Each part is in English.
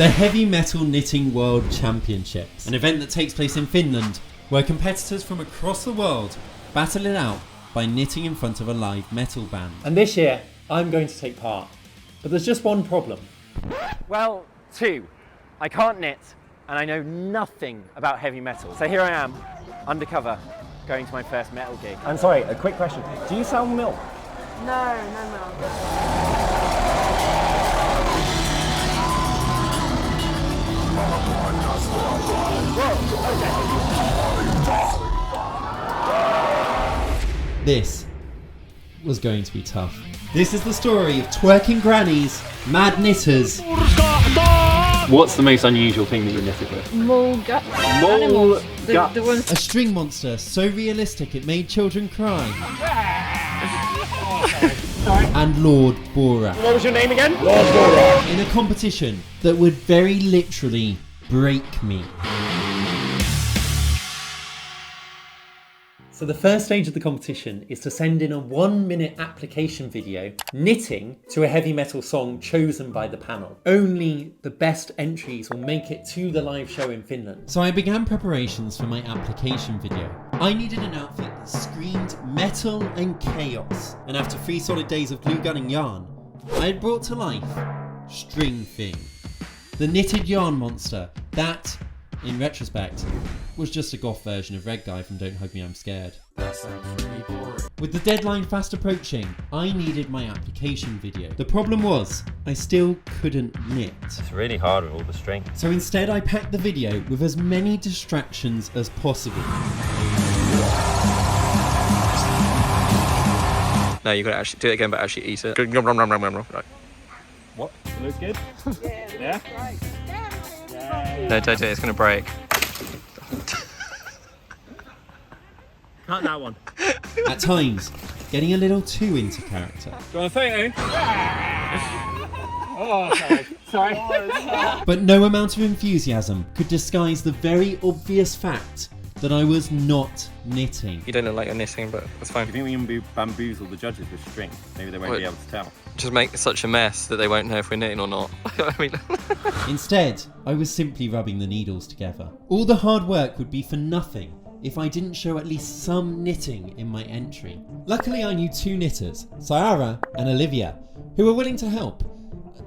The Heavy Metal Knitting World Championships, an event that takes place in Finland, where competitors from across the world battle it out by knitting in front of a live metal band. And this year, I'm going to take part. But there's just one problem. Well, two. I can't knit, and I know nothing about heavy metal. So here I am, undercover, going to my first metal gig. I'm sorry, a quick question. Do you sell milk? No milk. This was going to be tough. This is the story of twerking grannies, mad knitters. What's the most unusual thing that you knitted with? Mole guts. Mole guts. The ones. A string monster so realistic it made children cry. And Lord Borat. What was your name again? Lord Borat. In a competition that would very literally break me. So the first stage of the competition is to send in a 1-minute application video knitting to a heavy metal song chosen by the panel. Only the best entries will make it to the live show in Finland. So I began preparations for my application video. I needed an outfit that screamed metal and chaos. And after 3 solid days of glue gunning yarn, I had brought to life String Thing, the knitted yarn monster that, in retrospect, was just a goth version of Red Guy from Don't Hug Me I'm Scared. That sounds pretty boring. With the deadline fast approaching, I needed my application video. The problem was, I still couldn't knit. It's really hard with all the string. So instead I packed the video with as many distractions as possible. No, you gotta actually do it again, but actually eat it. Right. What? It looks good? Yeah? No, don't do it, it's gonna break. Cut that one. At times, getting a little too into character. Do you want a photo? Oh, sorry. But no amount of enthusiasm could disguise the very obvious fact that I was not knitting. You don't look like you're knitting, but that's fine. Do you think we can bamboozle the judges with string? Maybe they won't be able to tell. Just make such a mess that they won't know if we're knitting or not. I mean, Instead, I was simply rubbing the needles together. All the hard work would be for nothing if I didn't show at least some knitting in my entry. Luckily, I knew 2 knitters, Sayara and Olivia, who were willing to help,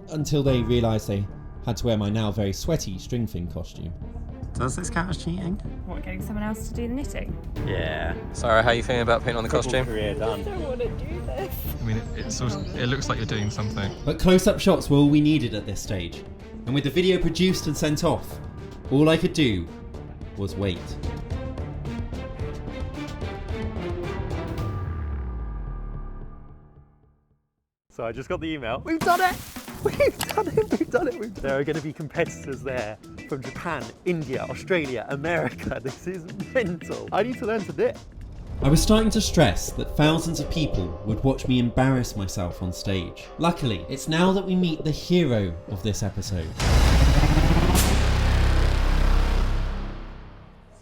until they realised they had to wear my now very sweaty String Thing costume. Does this count as cheating? What, getting someone else to do the knitting? Yeah. Sarah, how are you feeling about putting on the costume? Career done. I don't want to do this. I mean, it looks like you're doing something. But close-up shots were all we needed at this stage, and with the video produced and sent off, all I could do was wait. So I just got the email. We've done it! We've done it! We've done it! There are going to be competitors there from Japan, India, Australia, America. This is mental. I need to learn to knit. I was starting to stress that thousands of people would watch me embarrass myself on stage. Luckily, it's now that we meet the hero of this episode.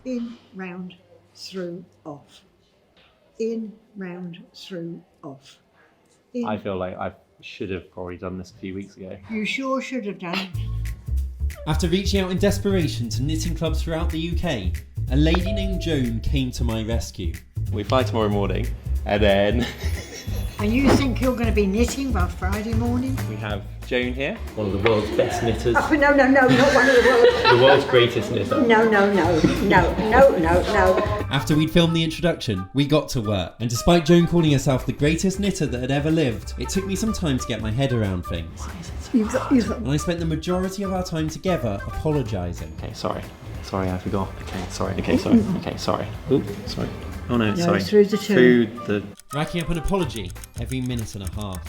In, round, through, off. In, round, through, off. In. I feel like I should have probably done this a few weeks ago. You sure should have done. After reaching out in desperation to knitting clubs throughout the UK, a lady named Joan came to my rescue. We fly tomorrow morning, and then And you think you're going to be knitting by Friday morning? we have Joan here, one of the world's best knitters, Oh, no, not one of the world's. the world's greatest knitter. No. After we'd filmed the introduction, we got to work. And despite Joan calling herself the greatest knitter that had ever lived, it took me some time to get my head around things. You've got. And I spent the majority of our time together apologising. Okay, sorry, I forgot. Okay, sorry. Ooh, sorry. Oh no, sorry. through the two. Through the... Racking up an apology every minute and a half.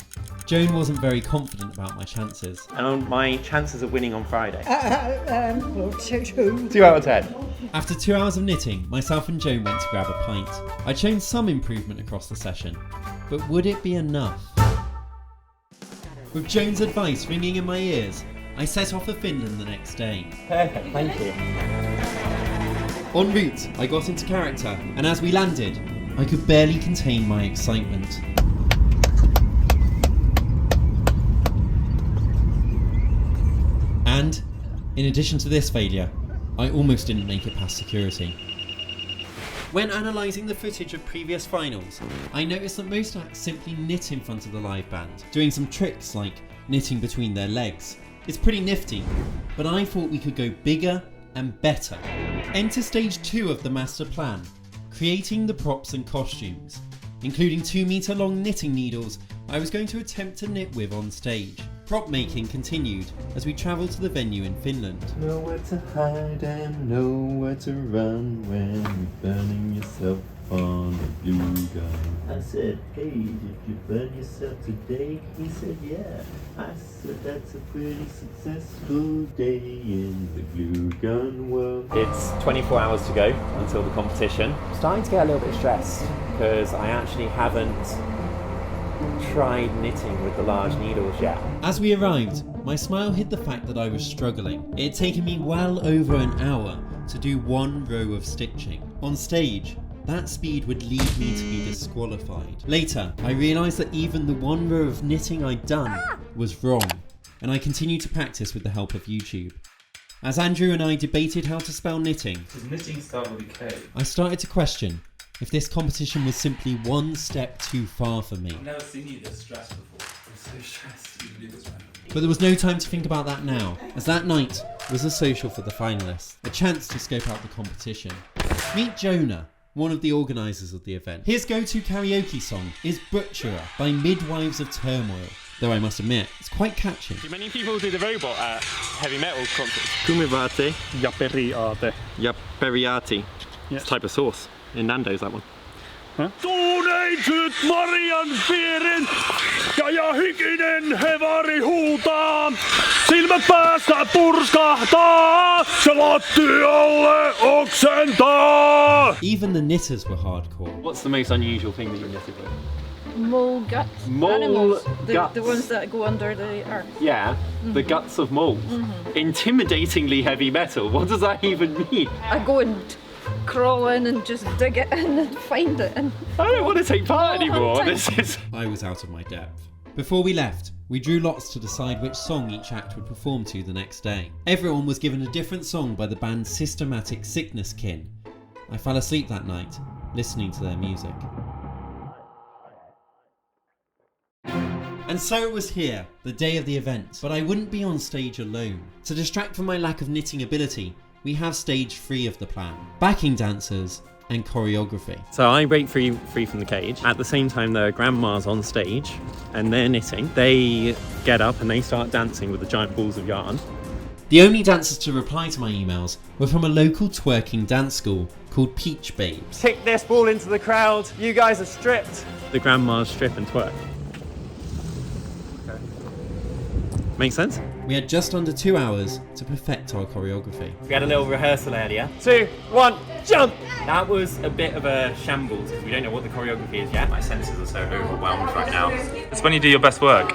Joan wasn't very confident about my chances. And on my chances of winning on Friday. Well, 2. 2 out of 10. After 2 hours of knitting, myself and Joan went to grab a pint. I'd shown some improvement across the session, but would it be enough? With Joan's advice ringing in my ears, I set off for Finland the next day. Perfect, thank you. En route, I got into character, and as we landed, I could barely contain my excitement. And In addition to this failure, I almost didn't make it past security. When analysing the footage of previous finals, I noticed that most acts simply knit in front of the live band, doing some tricks like knitting between their legs. It's pretty nifty, but I thought we could go bigger and better. Enter stage 2 of the master plan, creating the props and costumes, including 2-meter long knitting needles I was going to attempt to knit with on stage. Prop making continued as we travelled to the venue in Finland. Nowhere to hide and nowhere to run when you're burning yourself on a glue gun. I said, hey, did you burn yourself today? He said, yeah. I said, that's a pretty successful day in the glue gun world. It's 24 hours to go until the competition. I'm starting to get a little bit stressed because I actually haven't tried knitting with the large needles yet. As we arrived, my smile hid the fact that I was struggling. It had taken me well over an hour to do 1 row of stitching. On stage, that speed would lead me to be disqualified. Later, I realised that even the 1 row of knitting I'd done was wrong, and I continued to practice with the help of YouTube. As Andrew and I debated how to spell knitting, Does knitting start with a K? I started to question if this competition was simply one step too far for me. I've never seen you this stressed before. I'm so stressed. You can do this, man. But there was no time to think about that now, as that night was a social for the finalists, a chance to scope out the competition. Meet Jonah, one of the organisers of the event. His go-to karaoke song is Butcherer by Midwives of Turmoil, though I must admit, it's quite catchy. Do many people do the robot at heavy metal concerts? Kumivate, Japeriate. Japeriati. It's a type of sauce. In Nando's, that one. Tuuneitsyt Marian vierin ja hikinen hevari huutaa. Silmät päästä purskahtaa, se lattialle oksentaa. Even the knitters were hardcore. What's the most unusual thing that you've knitted with? Mole guts. Mole Animals. guts. The ones that go under the earth. Yeah, the guts of moles. Intimidatingly heavy metal. What does that even mean? I go and crawl in and just dig it in and find it. And I don't want to take part anymore. hunting. This is. I was out of my depth. Before we left, we drew lots to decide which song each act would perform to the next day. Everyone was given a different song by the band Systematic Sickness Kin. I fell asleep that night, listening to their music. And so it was here, the day of the event, but I wouldn't be on stage alone. To distract from my lack of knitting ability, we have stage 3 of the plan, backing dancers and choreography. So I break free from the cage. At the same time, there are grandmas on stage and they're knitting. They get up and they start dancing with the giant balls of yarn. The only dancers to reply to my emails were from a local twerking dance school called Peach Babes. Kick this ball into the crowd. You guys are stripped. The grandmas strip and twerk. Make sense? We had just under 2 hours to perfect our choreography. We had a little rehearsal earlier. 2, 1, jump! That was a bit of a shambles because we don't know what the choreography is yet. My senses are so overwhelmed right now. It's when you do your best work,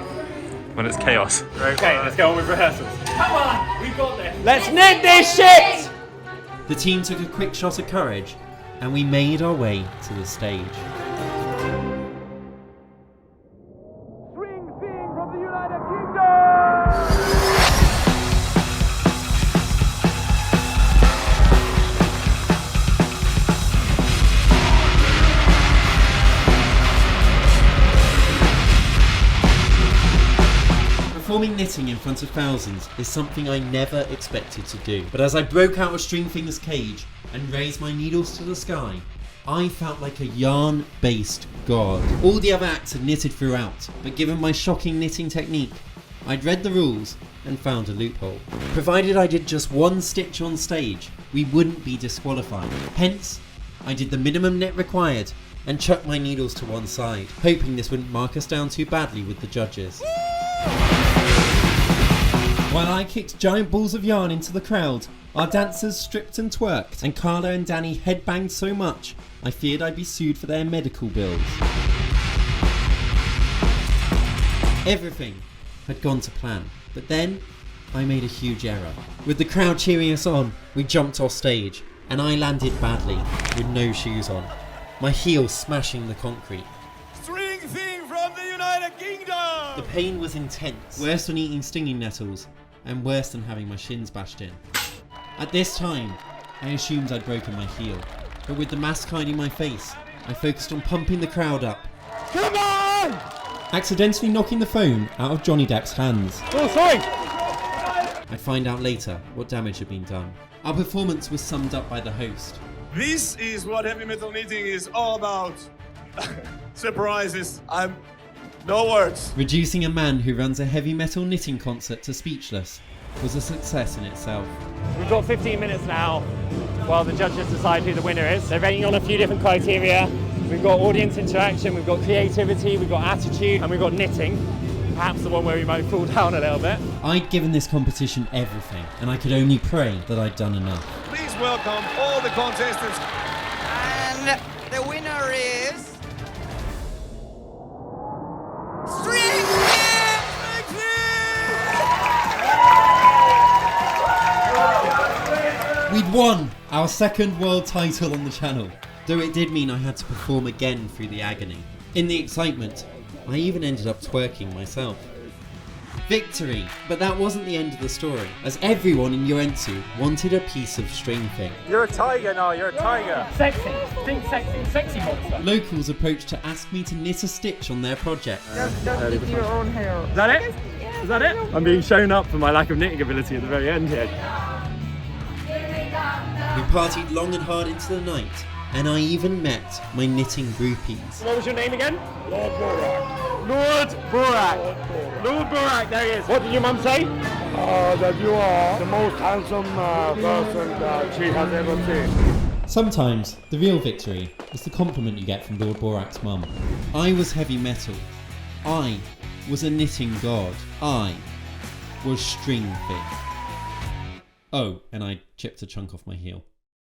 when it's chaos. Okay, let's go on with rehearsals. Come on, we've got this. Let's knit this shit! The team took a quick shot of courage and we made our way to the stage. Performing knitting in front of thousands is something I never expected to do. But as I broke out of String Finger's cage and raised my needles to the sky, I felt like a yarn-based god. All the other acts had knitted throughout, but given my shocking knitting technique, I'd read the rules and found a loophole. Provided I did just 1 stitch on stage, we wouldn't be disqualified. Hence, I did the minimum knit required and chucked my needles to one side, hoping this wouldn't mark us down too badly with the judges. While I kicked giant balls of yarn into the crowd, our dancers stripped and twerked, and Carla and Danny headbanged so much, I feared I'd be sued for their medical bills. Everything had gone to plan, but then I made a huge error. With the crowd cheering us on, we jumped off stage, and I landed badly, with no shoes on, my heel smashing the concrete. String thing from the United Kingdom! The pain was intense, worse than eating stinging nettles, and worse than having my shins bashed in. At this time, I assumed I'd broken my heel, but with the mask hiding my face, I focused on pumping the crowd up. Come on! Accidentally knocking the phone out of Johnny Depp's hands. Oh, sorry! I'd find out later what damage had been done. Our performance was summed up by the host. This is what heavy metal knitting is all about. Surprises. No words. Reducing a man who runs a heavy metal knitting concert to speechless was a success in itself. We've got 15 minutes now while the judges decide who the winner is. They're rating on a few different criteria. We've got audience interaction, we've got creativity, we've got attitude, and we've got knitting. Perhaps the one where we might fall down a little bit. I'd given this competition everything, and I could only pray that I'd done enough. Please welcome all the contestants. And the winner is... We'd won our second world title on the channel, though it did mean I had to perform again through the agony. In the excitement, I even ended up twerking myself. Victory! But that wasn't the end of the story, as everyone in Joensuu wanted a piece of string thing. You're a tiger now, you're a tiger. Sexy, think sexy, sexy monster. Locals approached to ask me to knit a stitch on their project. Just knit your own hair. Is that it? Is that it? I'm being shown up for my lack of knitting ability at the very end here. We partied long and hard into the night, and I even met my knitting groupies. What was your name again? Lord Borak. Lord Borak. Lord Borak, there he is. What did your mum say? That you are the most handsome person that she has ever seen. Sometimes the real victory is the compliment you get from Lord Borak's mum. I was heavy metal. I was a knitting god. I was string fit. Oh, and I chipped a chunk off my heel.